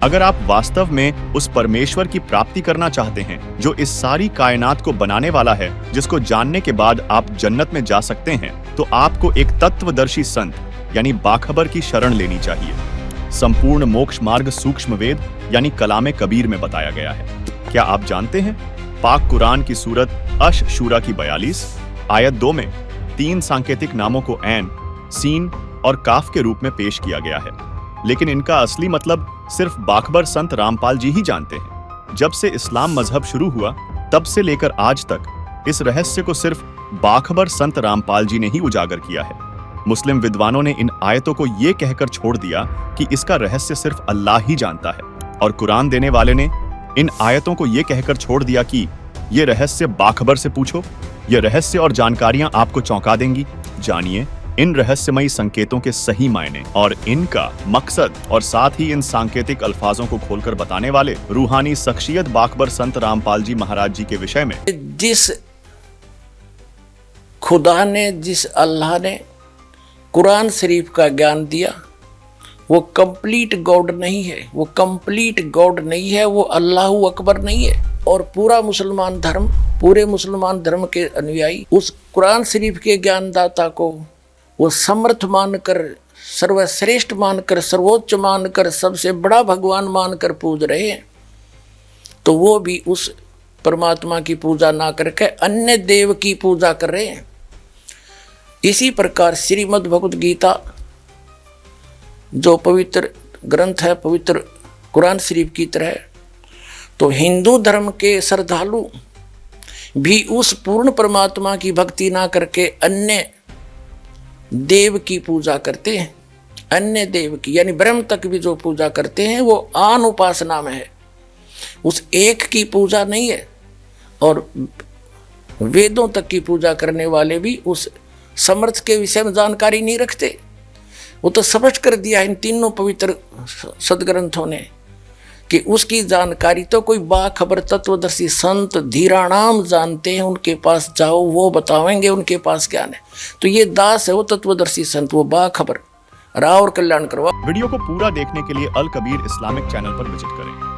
अगर आप वास्तव में उस परमेश्वर की प्राप्ति करना चाहते हैं जो इस सारी कायनात को बनाने वाला है, जिसको जानने के बाद आप जन्नत में जा सकते हैं, तो आपको एक तत्वदर्शी संत यानी बाखबर की शरण लेनी चाहिए। संपूर्ण मोक्ष मार्ग सूक्ष्म वेद यानी कलामे कबीर में बताया गया है। क्या आप जानते हैं पाक कुरान की सूरत अश शूरा की 42 आयत 2 में 3 सांकेतिक नामों को ऐन, सीन और काफ के रूप में पेश किया गया है, लेकिन इनका असली मतलब सिर्फ बाखबर संत रामपाल जी ही जानते हैं। जब से इस्लाम मजहब शुरू हुआ तब से लेकर आज तक इस रहस्य को सिर्फ बाखबर संत रामपाल जी ने ही उजागर किया है। मुस्लिम विद्वानों ने इन आयतों को ये कहकर छोड़ दिया कि इसका रहस्य सिर्फ अल्लाह ही जानता है, और कुरान देने वाले ने इन आयतों को ये कहकर छोड़ दिया कि ये रहस्य बाखबर से पूछो, ये रहस्य और जानकारियां आपको चौंका देंगी। जानिए इन रहस्यमयी संकेतों के सही मायने और इनका मकसद, और साथ ही इन सांकेतिक अल्फाजों को खोलकर बताने वाले रूहानी शख्सियत बाखबर संत रामपाल जी महाराज जी के विषय में। जिस खुदा ने, जिस अल्लाह ने कुरान शरीफ का ज्ञान दिया, वो कंप्लीट गॉड नहीं है, वो कंप्लीट गॉड नहीं है, वो अल्लाहु अकबर नहीं है। और पूरे मुसलमान धर्म के अनुयायी उस कुरान शरीफ के ज्ञानदाता को वो समर्थ मानकर, सर्वश्रेष्ठ मानकर, सर्वोच्च मानकर, सबसे बड़ा भगवान मानकर पूज रहे हैं, तो वो भी उस परमात्मा की पूजा ना करके अन्य देव की पूजा कर रहे हैं। इसी प्रकार श्रीमद् भगवद गीता जो पवित्र ग्रंथ है, पवित्र कुरान शरीफ की तरह, तो हिंदू धर्म के श्रद्धालु भी उस पूर्ण परमात्मा की भक्ति ना करके अन्य देव की पूजा करते हैं। अन्य देव की यानी ब्रह्म तक भी जो पूजा करते हैं वो आन उपासना में है, उस एक की पूजा नहीं है। और वेदों तक की पूजा करने वाले भी उस समर्थ के विषय में जानकारी नहीं रखते। वो तो स्पष्ट कर दिया इन तीनों पवित्र सदग्रंथों ने कि उसकी जानकारी तो कोई बाखबर तत्वदर्शी संत धीराणाम जानते हैं, उनके पास जाओ, वो बतावेंगे उनके पास क्या है। तो ये दास है वो तत्वदर्शी संत, वो बाखबर। राव और कल्याण करवा। वीडियो को पूरा देखने के लिए अल कबीर इस्लामिक चैनल पर विजिट करें।